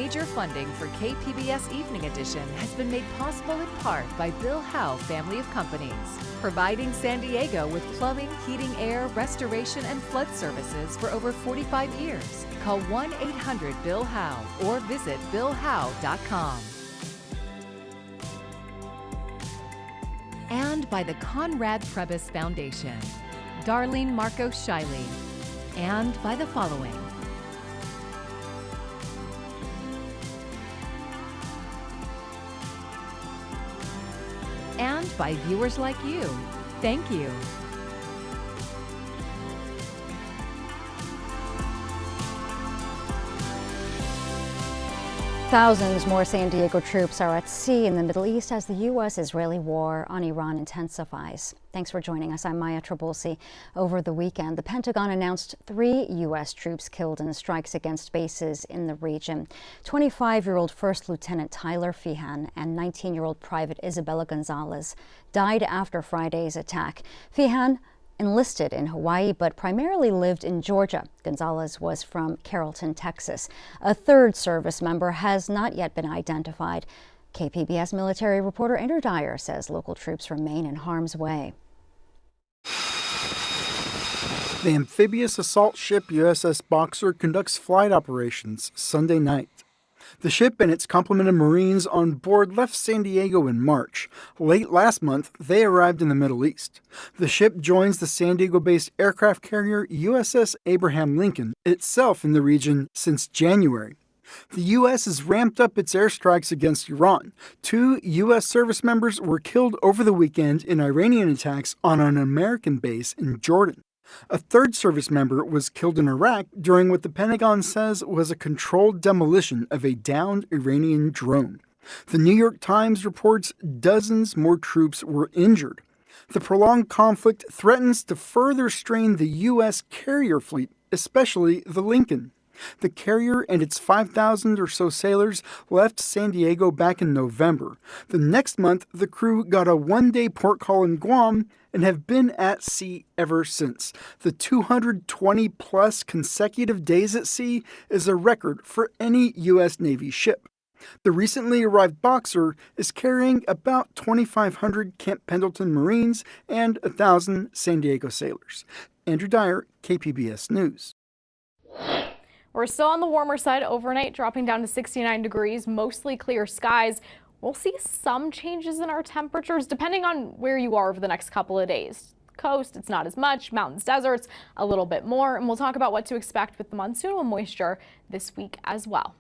Major funding for KPBS Evening Edition has been made possible in part by Bill Howe Family of Companies, providing San Diego with plumbing, heating, air, restoration, and flood services for over 45 years. Call 1-800-BILL-HOWE or visit billhowe.com. And by the Conrad Prebys Foundation, Darlene Marco Shiley, and by the following. And by viewers like you. Thank you. Thousands more San Diego troops are at sea in the Middle East as the U.S.-Israeli war on Iran intensifies. Thanks for joining us. I'm Maya Trabulsi. Over the weekend, the Pentagon announced 3 U.S. troops killed in strikes against bases in the region. 25-year-old First Lieutenant Tyler Feehan and 19-year-old Private Isabella Gonzalez died after Friday's attack. Feehan enlisted in Hawaii, but primarily lived in Georgia. Gonzalez was from Carrollton, Texas. A third service member has not yet been identified. KPBS military reporter Andrew Dyer says local troops remain in harm's way. The amphibious assault ship USS Boxer conducts flight operations Sunday night. The ship and its complement of Marines on board left San Diego in March. Late last month, they arrived in the Middle East. The ship joins the San Diego-based aircraft carrier USS Abraham Lincoln, itself in the region since January. The U.S. has ramped up its airstrikes against Iran. 2 U.S. service members were killed over the weekend in Iranian attacks on an American base in Jordan. A third service member was killed in Iraq during what the Pentagon says was a controlled demolition of a downed Iranian drone. The New York Times reports dozens more troops were injured. The prolonged conflict threatens to further strain the U.S. carrier fleet, especially the Lincoln. The carrier and its 5,000 or so sailors left San Diego back in November. The next month, the crew got a one-day port call in Guam and have been at sea ever since. The 220-plus consecutive days at sea is a record for any U.S. Navy ship. The recently arrived Boxer is carrying about 2,500 Camp Pendleton Marines and 1,000 San Diego sailors. Andrew Dyer, KPBS News. We're still on the warmer side overnight, dropping down to 69 degrees, mostly clear skies. We'll see some changes in our temperatures depending on where you are over the next couple of days. Coast, it's not as much. Mountains, deserts, a little bit more. And we'll talk about what to expect with the monsoonal moisture this week as well.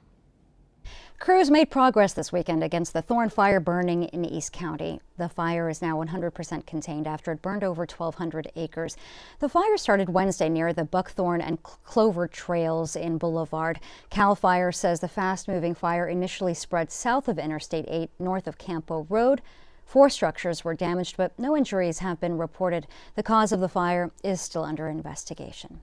Crews made progress this weekend against the thorn fire burning in East County. The fire is now 100% contained after it burned over 1,200 acres. The fire started Wednesday near the Buckthorn and Clover trails in Boulevard. CAL FIRE says the fast-moving fire initially spread south of Interstate 8, north of Campo Road. 4 structures were damaged, but no injuries have been reported. The cause of the fire is still under investigation.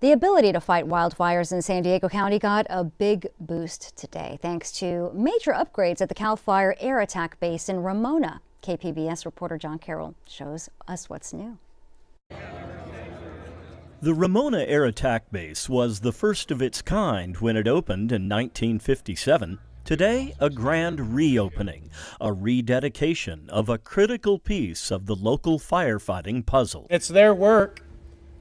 The ability to fight wildfires in San Diego County got a big boost today, thanks to major upgrades at the CAL FIRE air attack base in Ramona. KPBS reporter John Carroll shows us what's new. The Ramona air attack base was the first of its kind when it opened in 1957. Today, a grand reopening, a rededication of a critical piece of the local firefighting puzzle. It's their work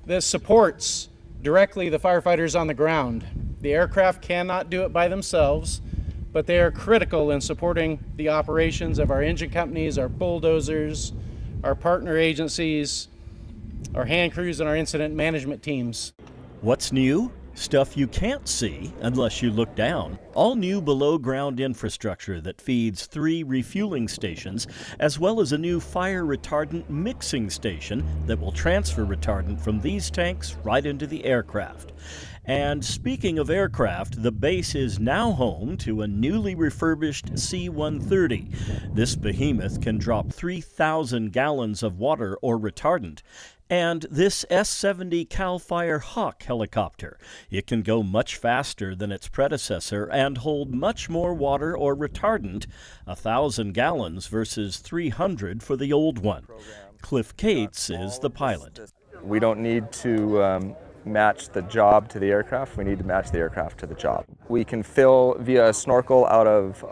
that supports directly the firefighters on the ground. The aircraft cannot do it by themselves, but they are critical in supporting the operations of our engine companies, our bulldozers, our partner agencies, our hand crews, and our incident management teams. What's new? Stuff you can't see unless you look down. All new below-ground infrastructure that feeds 3 refueling stations, as well as a new fire retardant mixing station that will transfer retardant from these tanks right into the aircraft. And speaking of aircraft, the base is now home to a newly refurbished C-130. This behemoth can drop 3,000 gallons of water or retardant. And this S-70 CAL FIRE Hawk helicopter. It can go much faster than its predecessor and hold much more water or retardant, 1,000 gallons versus 300 for the old one. Cliff Cates is the pilot. We don't need to match the job to the aircraft. We need to match the aircraft to the job. We can fill via a snorkel out of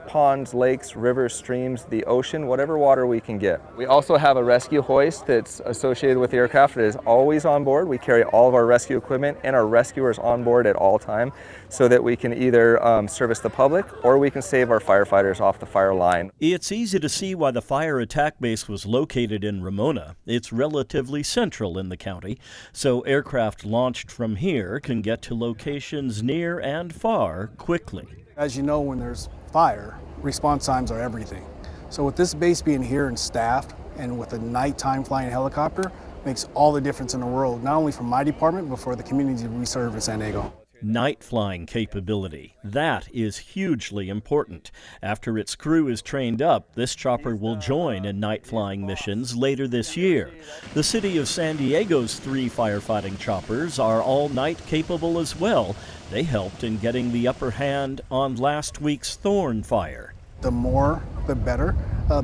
ponds, lakes, rivers, streams, the ocean, whatever water we can get. We also have a rescue hoist that's associated with the aircraft. It is always on board. We carry all of our rescue equipment and our rescuers on board at all time so that we can either service the public or we can save our firefighters off the fire line. It's easy to see why the fire attack base was located in Ramona. It's relatively central in the county, so aircraft launched from here can get to locations near and far quickly. As you know, when there's fire, response times are everything. So with this base being here and staffed, and with a nighttime flying helicopter, makes all the difference in the world, not only for my department, but for the community we serve in San Diego. Night flying capability. That is hugely important. After its crew is trained up, this chopper will join in night flying missions later this year. The city of San Diego's 3 firefighting choppers are all night capable as well. They helped in getting the upper hand on last week's Thorn fire. The more, the better,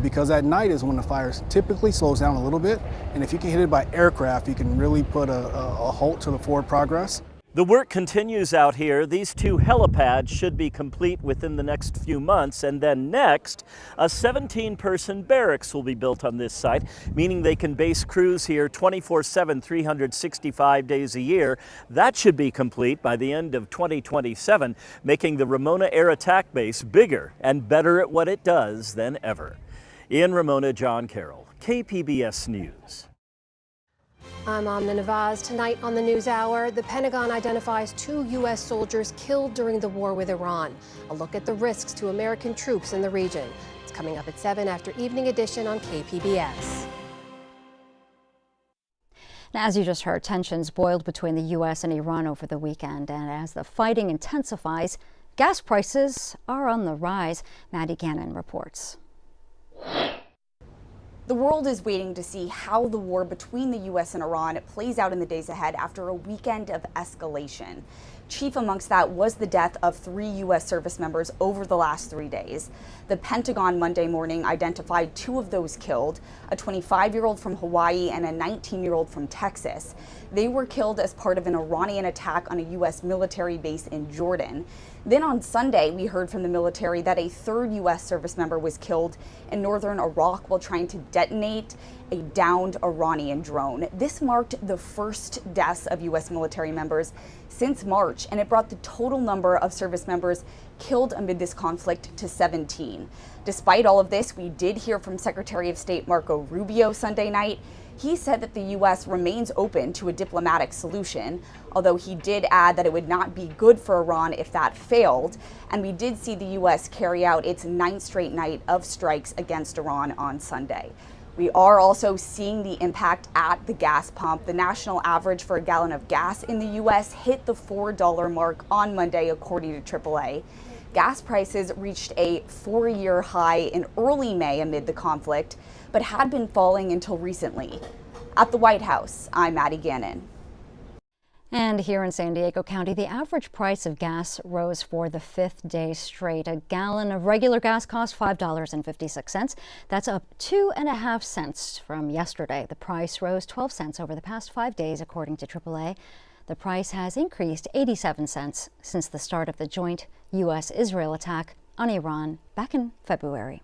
because at night is when the fire typically slows down a little bit, and if you can hit it by aircraft, you can really put a halt to the forward progress. The work continues out here. These 2 helipads should be complete within the next few months, and then next, a 17-person barracks will be built on this site, meaning they can base crews here 24/7, 365 days a year. That should be complete by the end of 2027, making the Ramona Air Attack Base bigger and better at what it does than ever. In Ramona, John Carroll, KPBS News. I'm Amna Nawaz. Tonight on the NewsHour, the Pentagon identifies 2 U.S. soldiers killed during the war with Iran. A look at the risks to American troops in the region. It's coming up at 7 after Evening Edition on KPBS. Now, as you just heard, tensions boiled between the U.S. and Iran over the weekend. And as the fighting intensifies, gas prices are on the rise. Maddie Gannon reports. The world is waiting to see how the war between the U.S. and Iran plays out in the days ahead after a weekend of escalation. Chief amongst that was the death of 3 U.S. service members over the last 3 days. The Pentagon Monday morning identified 2 of those killed, a 25-year-old from Hawaii and a 19-year-old from Texas. They were killed as part of an Iranian attack on a U.S. military base in Jordan. Then on Sunday, we heard from the military that a 3rd U.S. service member was killed in northern Iraq while trying to detonate a downed Iranian drone. This marked the first deaths of U.S. military members since March, and it brought the total number of service members killed amid this conflict to 17. Despite all of this, we did hear from Secretary of State Marco Rubio Sunday night. He said that the U.S. remains open to a diplomatic solution, although he did add that it would not be good for Iran if that failed. And we did see the U.S. carry out its 9th straight night of strikes against Iran on Sunday. We are also seeing the impact at the gas pump. The national average for a gallon of gas in the U.S. hit the $4 mark on Monday, according to AAA. Gas prices reached a 4-year high in early May amid the conflict, but had been falling until recently. At the White House, I'm Maddie Gannon. And here in San Diego County, the average price of gas rose for the 5th day straight. A gallon of regular gas cost $5.56. That's up 2.5 cents from yesterday. The price rose 12 cents over the past 5 days, according to AAA. The price has increased 87 cents since the start of the joint U.S.-Israel attack on Iran back in February.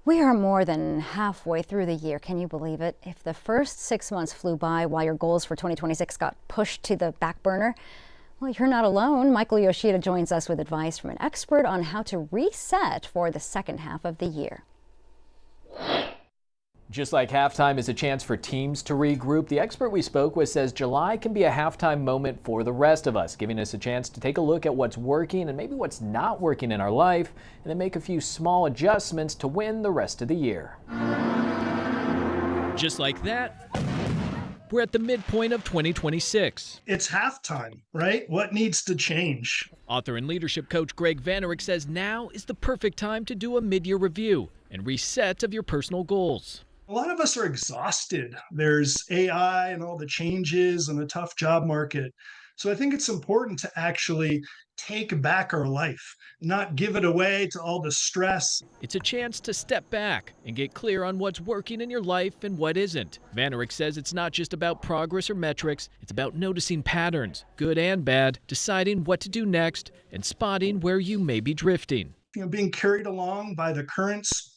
We are more than halfway through the year. Can you believe it? If the first 6 months flew by while your goals for 2026 got pushed to the back burner, well, you're not alone. Michael Yoshida joins us with advice from an expert on how to reset for the second half of the year. Just like halftime is a chance for teams to regroup, the expert we spoke with says July can be a halftime moment for the rest of us, giving us a chance to take a look at what's working and maybe what's not working in our life, and then make a few small adjustments to win the rest of the year. Just like that, we're at the midpoint of 2026. It's halftime, right? What needs to change? Author and leadership coach Greg Vanerick says now is the perfect time to do a mid-year review and reset of your personal goals. A lot of us are exhausted. There's AI and all the changes and a tough job market. So I think it's important to actually take back our life, not give it away to all the stress. It's a chance to step back and get clear on what's working in your life and what isn't. Vanerick says it's not just about progress or metrics, it's about noticing patterns, good and bad, deciding what to do next, and spotting where you may be drifting. Being carried along by the currents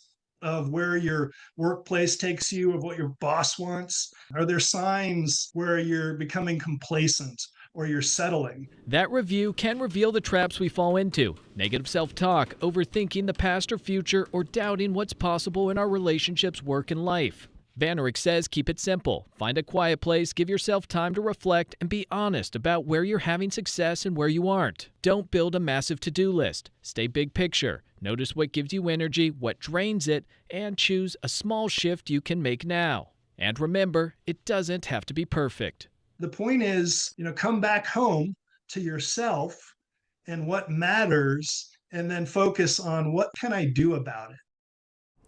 of where your workplace takes you, of what your boss wants. Are there signs where you're becoming complacent or you're settling? That review can reveal the traps we fall into: negative self-talk, overthinking the past or future, or doubting what's possible in our relationships, work, and life. Vanerick says keep it simple. Find a quiet place, give yourself time to reflect, and be honest about where you're having success and where you aren't. Don't build a massive to-do list. Stay big picture. Notice what gives you energy, what drains it, and choose a small shift you can make now. And remember, it doesn't have to be perfect. The point is, come back home to yourself and what matters, and then focus on what can I do about it.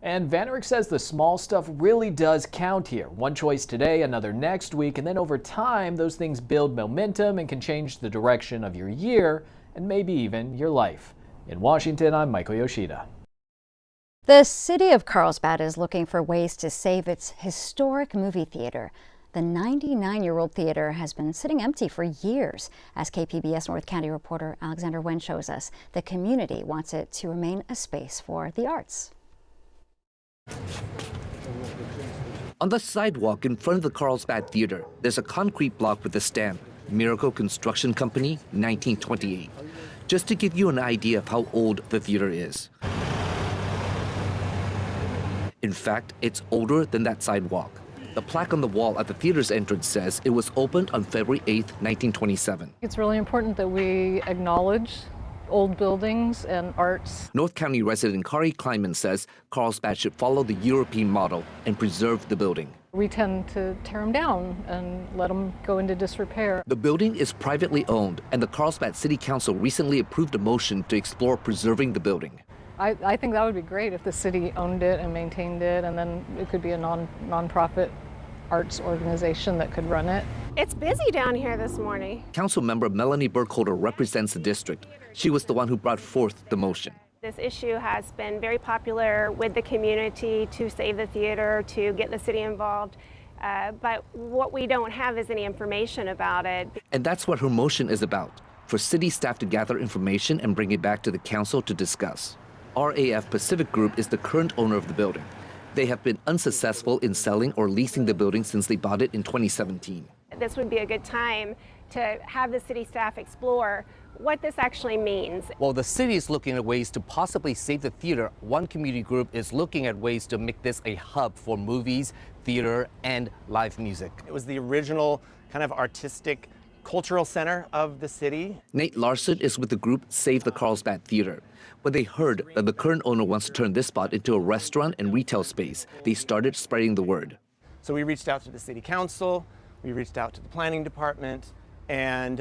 And Vanerick says the small stuff really does count here. One choice today, another next week, and then over time, those things build momentum and can change the direction of your year and maybe even your life. In Washington, I'm Michael Yoshida. The city of Carlsbad is looking for ways to save its historic movie theater. The 99-year-old theater has been sitting empty for years. As KPBS North County reporter Alexander Wen shows us, the community wants it to remain a space for the arts. On the sidewalk in front of the Carlsbad Theater, there's a concrete block with a stamp, Miracle Construction Company, 1928. Just to give you an idea of how old the theater is. In fact, it's older than that sidewalk. The plaque on the wall at the theater's entrance says it was opened on February 8, 1927. It's really important that we acknowledge old buildings and arts. North County resident Kari Kleiman says Carlsbad should follow the European model and preserve the building. We tend to tear them down and let them go into disrepair. The building is privately owned, and the Carlsbad City Council recently approved a motion to explore preserving the building. I think that would be great if the city owned it and maintained it, and then it could be a non-profit arts organization that could run it. It's busy down here this morning. Council member Melanie Burkholder represents the district. She was the one who brought forth the motion. This issue has been very popular with the community to save the theater, to get the city involved. But what we don't have is any information about it. And that's what her motion is about, for city staff to gather information and bring it back to the council to discuss. RAF Pacific Group is the current owner of the building. They have been unsuccessful in selling or leasing the building since they bought it in 2017. This would be a good time to have the city staff explore what this actually means. While the city is looking at ways to possibly save the theater, one community group is looking at ways to make this a hub for movies, theater, and live music. It was the original kind of artistic cultural center of the city. Nate Larson is with the group Save the Carlsbad Theater. When they heard that the current owner wants to turn this spot into a restaurant and retail space, they started spreading the word. So we reached out to the city council, we reached out to the planning department, and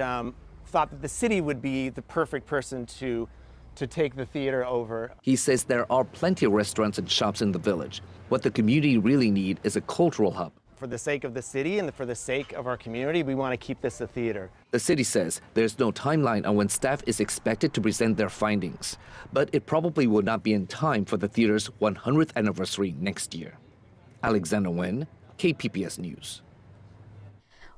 thought that the city would be the perfect person to take the theater over. He says there are plenty of restaurants and shops in the village. What the community really need is a cultural hub. For the sake of the city and for the sake of our community, we want to keep this a theater. The city says there's no timeline on when staff is expected to present their findings, but it probably will not be in time for the theater's 100th anniversary next year. Alexander Wen, KPBS News.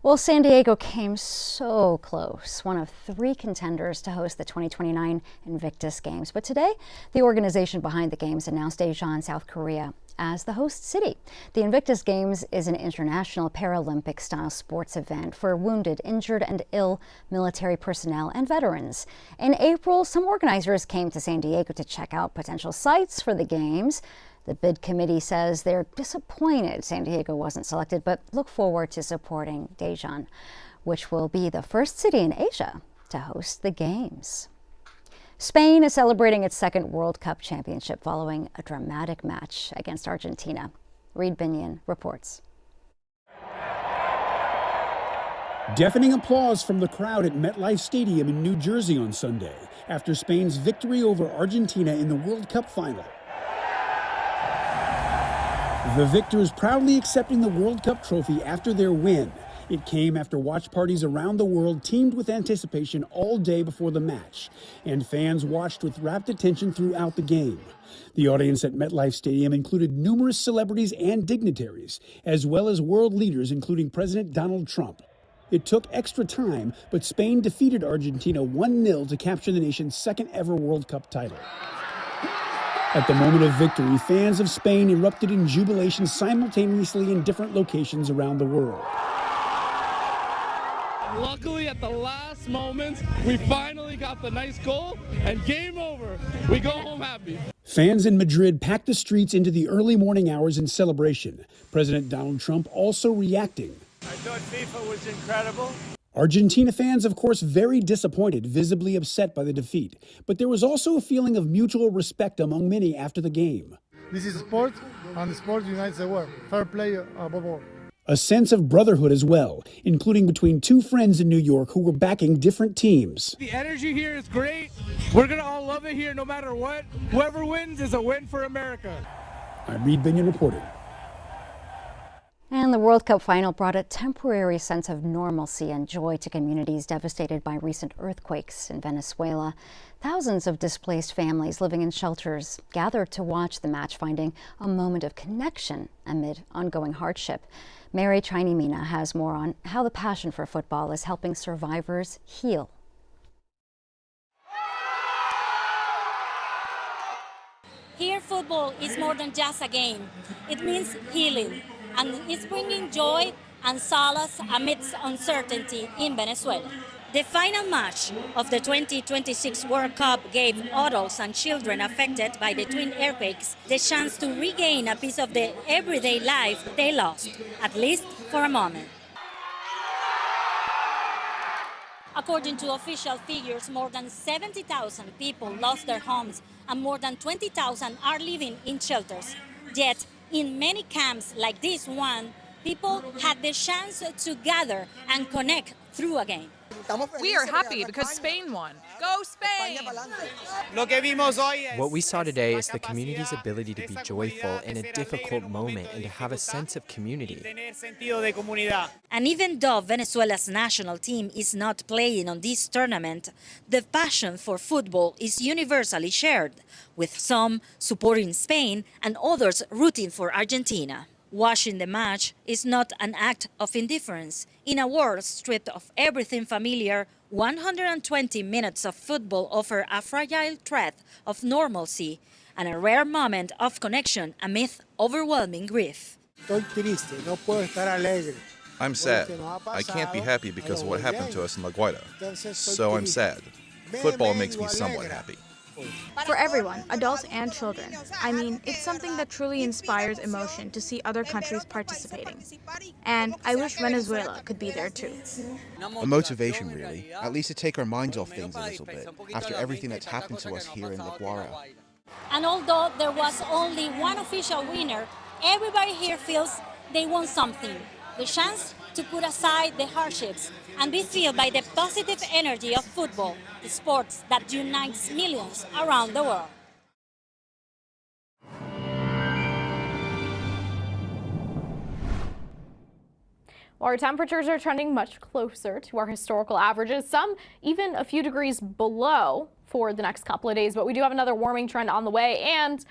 Well, San Diego came so close, one of 3 contenders to host the 2029 Invictus Games. But today, the organization behind the Games announced Daejeon, South Korea, as the host city. The Invictus Games is an international Paralympic-style sports event for wounded, injured, and ill military personnel and veterans. In April, some organizers came to San Diego to check out potential sites for the Games. The bid committee says they're disappointed San Diego wasn't selected, but look forward to supporting Daejeon, which will be the first city in Asia to host the Games. Spain is celebrating its 2nd World Cup championship following a dramatic match against Argentina. Reed Binion reports. Deafening applause from the crowd at MetLife Stadium in New Jersey on Sunday after Spain's victory over Argentina in the World Cup final. The victors proudly accepting the World Cup trophy after their win It came after watch parties around the world teemed with anticipation all day before the match, and fans watched with rapt attention throughout the game. The audience at MetLife Stadium included numerous celebrities and dignitaries, as well as world leaders, including President Donald Trump. It took extra time, but Spain defeated Argentina 1-0 to capture the nation's second ever World Cup title. At the moment of victory, fans of Spain erupted in jubilation simultaneously in different locations around the world. Luckily, at the last moments, we finally got the nice goal, and game over. We go home happy. Fans in Madrid packed the streets into the early morning hours in celebration. President Donald Trump also reacting. I thought FIFA was incredible. Argentina fans, of course, very disappointed, visibly upset by the defeat. But there was also a feeling of mutual respect among many after the game. This is sport, and sport unites the world. Fair play above all. A sense of brotherhood as well, including between two friends in New York who were backing different teams. The energy here is great. We're going to all love it here no matter what. Whoever wins is a win for America. I'm Reed Binion reporting. And the World Cup final brought a temporary sense of normalcy and joy to communities devastated by recent earthquakes in Venezuela. Thousands of displaced families living in shelters gathered to watch the match, finding a moment of connection amid ongoing hardship. Mary Chiney-Mina has more on how the passion for football is helping survivors heal. Here, football is more than just a game. It means healing, and it's bringing joy and solace amidst uncertainty in Venezuela. The final match of the 2026 World Cup gave adults and children affected by the twin earthquakes the chance to regain a piece of the everyday life they lost, at least for a moment. According to official figures, more than 70,000 people lost their homes and more than 20,000 are living in shelters. Yet, in many camps like this one, people had the chance to gather and connect through a game. We are happy because Spain won. Go Spain! What we saw today is the community's ability to be joyful in a difficult moment and to have a sense of community. And even though Venezuela's national team is not playing on this tournament, the passion for football is universally shared, with some supporting Spain and others rooting for Argentina. Watching the match is not an act of indifference. In a world stripped of everything familiar, 120 minutes of football offer a fragile thread of normalcy and a rare moment of connection amid overwhelming grief. I'm sad. I can't be happy because of what happened to us in La Guaira. So I'm sad. Football makes me somewhat happy. For everyone, adults and children. I mean, it's something that truly inspires emotion to see other countries participating. And I wish Venezuela could be there too. A motivation, really. At least to take our minds off things a little bit, after everything that's happened to us here in La Guaira. And although there was only one official winner, everybody here feels they won something. The chance to put aside the hardships and be filled by the positive energy of football, the sports that unites millions around the world. While our temperatures are trending much closer to our historical averages, some even a few degrees below for the next couple of days, but we do have another warming trend on the way and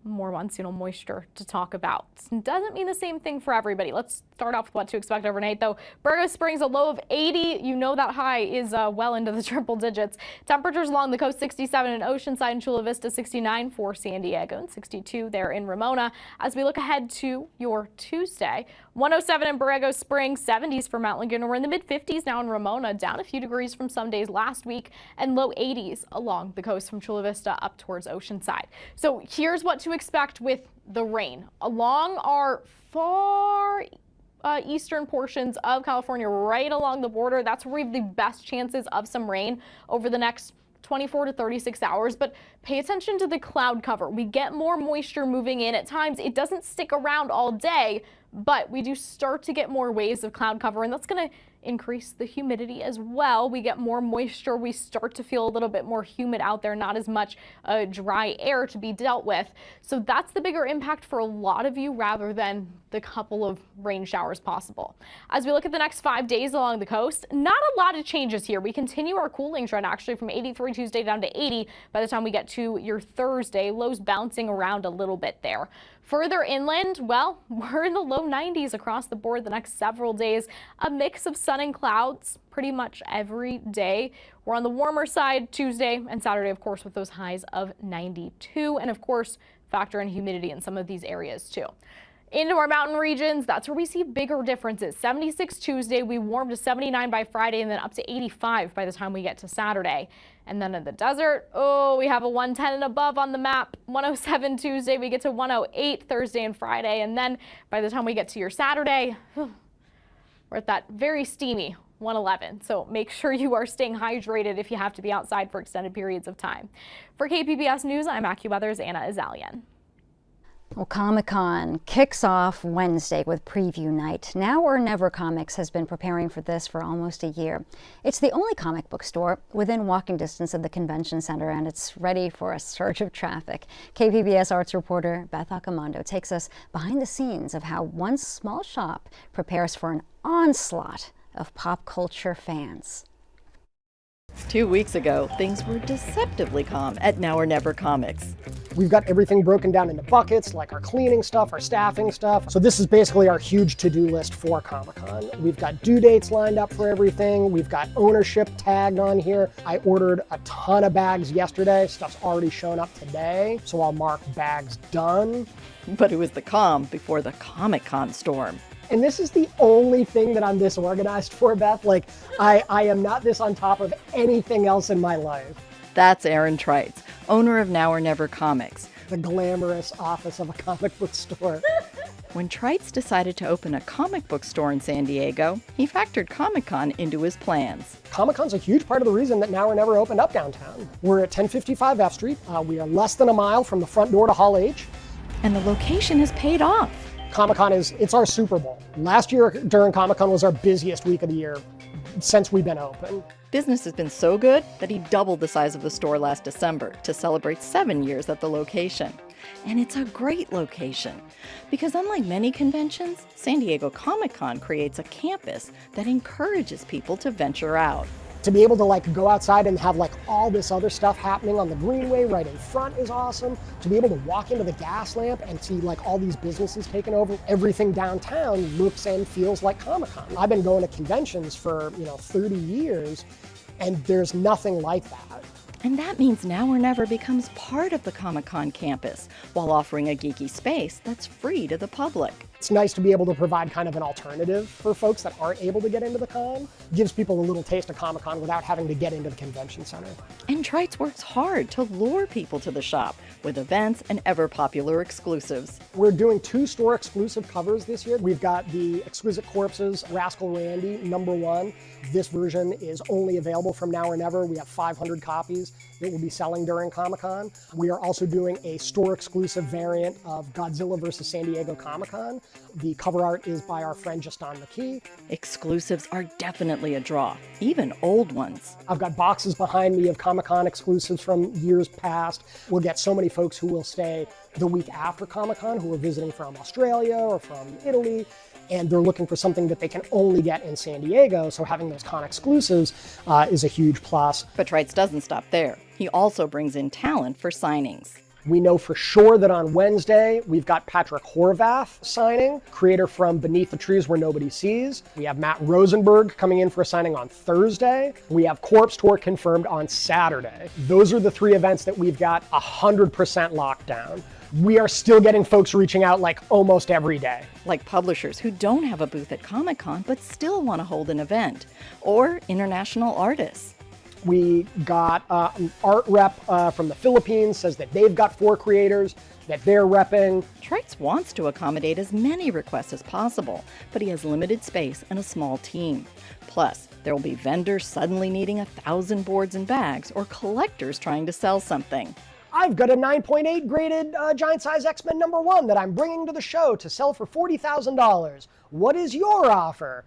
more monsoonal moisture to talk about. Doesn't mean the same thing for everybody. Let's start off with what to expect overnight, though. Borrego Springs, a low of 80. You know that high is well into the triple digits. Temperatures along the coast, 67 in Oceanside and Chula Vista, 69 for San Diego, and 62 there in Ramona. As we look ahead to your Tuesday, 107 in Borrego Springs, 70s for Mount Laguna. We're in the mid-50s now in Ramona, down a few degrees from some days last week, and low 80s along the coast from Chula Vista up towards Oceanside. So here's what to expect with the rain. Along our far eastern portions of California, right along the border, that's where we have the best chances of some rain over the next 24 to 36 hours, but pay attention to the cloud cover. We get more moisture moving in at times. It doesn't stick around all day, but we do start to get more waves of cloud cover, and that's going to increase the humidity as well. We get more moisture. We start to feel a little bit more humid out there, not as much dry air to be dealt with. So that's the bigger impact for a lot of you rather than the couple of rain showers possible. As we look at the next 5 days along the coast, not a lot of changes here. We continue our cooling trend actually from 83 Tuesday down to 80 by the time we get to your Thursday. Lows bouncing around a little bit there. Further inland, well, we're in the low 90s across the board the next several days. A mix of sun and clouds pretty much every day. We're on the warmer side Tuesday and Saturday, of course, with those highs of 92. And of course, factor in humidity in some of these areas too. Into our mountain regions, that's where we see bigger differences. 76 Tuesday, we warm to 79 by Friday and then up to 85 by the time we get to Saturday. And then in the desert, oh, we have a 110 and above on the map. 107 Tuesday, we get to 108 Thursday and Friday. And then by the time we get to your Saturday, we're at that very steamy 111. So make sure you are staying hydrated if you have to be outside for extended periods of time. For KPBS News, I'm AccuWeather's Anna Azalian. Well, Comic-Con kicks off Wednesday with preview night. Now or Never Comics has been preparing for this for almost a year. It's the only comic book store within walking distance of the convention center, and it's ready for a surge of traffic. KPBS arts reporter Beth Accomando takes us behind the scenes of how one small shop prepares for an onslaught of pop culture fans. 2 weeks ago, things were deceptively calm at Now or Never Comics. We've got everything broken down into buckets, like our cleaning stuff, our staffing stuff. So this is basically our huge to-do list for Comic-Con. We've got due dates lined up for everything. We've got ownership tagged on here. I ordered a ton of bags yesterday. Stuff's already shown up today, so I'll mark bags done. But it was the calm before the Comic-Con storm. And this is the only thing that I'm this organized for, Beth. Like, I am not this on top of anything else in my life. That's Aaron Treitz, owner of Now or Never Comics. The glamorous office of a comic book store. When Treitz decided to open a comic book store in San Diego, he factored Comic-Con into his plans. Comic-Con's a huge part of the reason that Now or Never opened up downtown. We're at 1055 F Street. We are less than a mile from the front door to Hall H. And the location has paid off. Comic-Con it's our Super Bowl. Last year during Comic-Con was our busiest week of the year since we've been open. Business has been so good that he doubled the size of the store last December to celebrate 7 years at the location. And it's a great location because unlike many conventions, San Diego Comic-Con creates a campus that encourages people to venture out. To be able to go outside and have all this other stuff happening on the greenway right in front is awesome. To be able to walk into the gas lamp and see all these businesses taking over, everything downtown looks and feels like Comic-Con. I've been going to conventions for 30 years and there's nothing like that. And that means Now or Never becomes part of the Comic-Con campus while offering a geeky space that's free to the public. It's nice to be able to provide kind of an alternative for folks that aren't able to get into the con. Gives people a little taste of Comic-Con without having to get into the convention center. And Treitz works hard to lure people to the shop with events and ever-popular exclusives. We're doing 2 store exclusive covers this year. We've got the Exquisite Corpses Rascal Randy #1. This version is only available from Now or Never. We have 500 copies that we'll be selling during Comic-Con. We are also doing a store exclusive variant of Godzilla vs. San Diego Comic-Con. The cover art is by our friend Justin McKee. Exclusives are definitely a draw, even old ones. I've got boxes behind me of Comic-Con exclusives from years past. We'll get so many folks who will stay the week after Comic-Con who are visiting from Australia or from Italy, and they're looking for something that they can only get in San Diego, so having those con exclusives is a huge plus. But Treitz doesn't stop there. He also brings in talent for signings. We know for sure that on Wednesday, we've got Patrick Horvath signing, creator from Beneath the Trees Where Nobody Sees. We have Matt Rosenberg coming in for a signing on Thursday. We have Corpse Tour confirmed on Saturday. Those are the 3 events that we've got 100% locked down. We are still getting folks reaching out almost every day. Like publishers who don't have a booth at Comic-Con but still want to hold an event, or international artists. We got an art rep from the Philippines, says that they've got 4 creators that they're repping. Treitz wants to accommodate as many requests as possible, but he has limited space and a small team. Plus, there will be vendors suddenly needing 1,000 boards and bags, or collectors trying to sell something. I've got a 9.8 graded giant size X-Men #1 that I'm bringing to the show to sell for $40,000. What is your offer?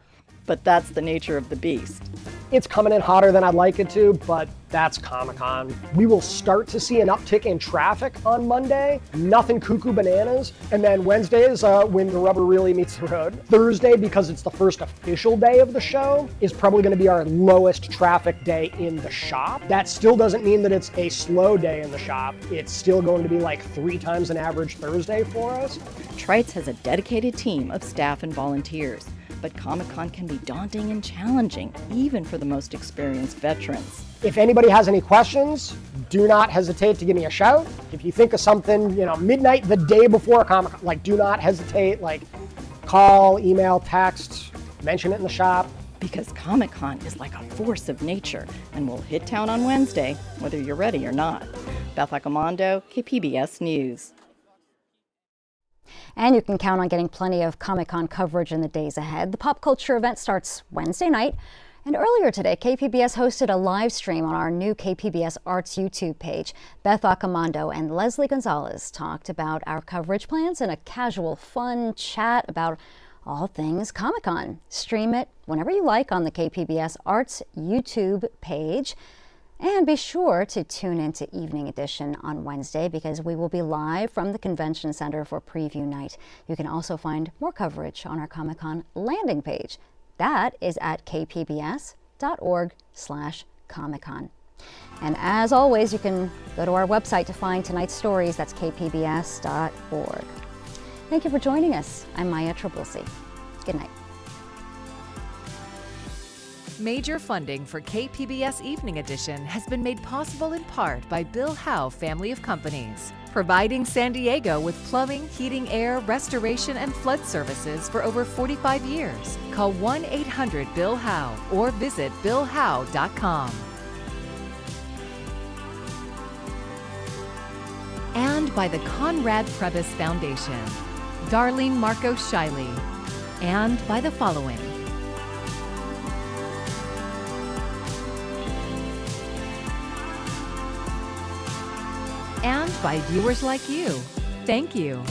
But that's the nature of the beast. It's coming in hotter than I'd like it to, but that's Comic-Con. We will start to see an uptick in traffic on Monday. Nothing cuckoo bananas. And then Wednesday is when the rubber really meets the road. Thursday, because it's the first official day of the show, is probably going to be our lowest traffic day in the shop. That still doesn't mean that it's a slow day in the shop. It's still going to be like 3 times an average Thursday for us. Trites has a dedicated team of staff and volunteers. But Comic-Con can be daunting and challenging, even for the most experienced veterans. If anybody has any questions, do not hesitate to give me a shout. If you think of something, midnight the day before Comic-Con, do not hesitate, call, email, text, mention it in the shop. Because Comic-Con is like a force of nature and will hit town on Wednesday, whether you're ready or not. Beth Accomando, KPBS News. And you can count on getting plenty of Comic-Con coverage in the days ahead. The pop culture event starts Wednesday night. And earlier today, KPBS hosted a live stream on our new KPBS Arts YouTube page. Beth Accomando and Leslie Gonzalez talked about our coverage plans and a casual, fun chat about all things Comic-Con. Stream it whenever you like on the KPBS Arts YouTube page. And be sure to tune into Evening Edition on Wednesday because we will be live from the Convention Center for preview night. You can also find more coverage on our Comic-Con landing page. That is at kpbs.org/Comic-Con. And as always, you can go to our website to find tonight's stories. That's kpbs.org. Thank you for joining us. I'm Maya Trabulsi. Good night. Major funding for KPBS Evening Edition has been made possible in part by Bill Howe Family of Companies, providing San Diego with plumbing, heating, air, restoration, and flood services for over 45 years. Call 1-800-BILL-HOWE or visit billhowe.com. And by the Conrad Prebys Foundation, Darlene Marcos Shiley, and by the following. And by viewers like you. Thank you.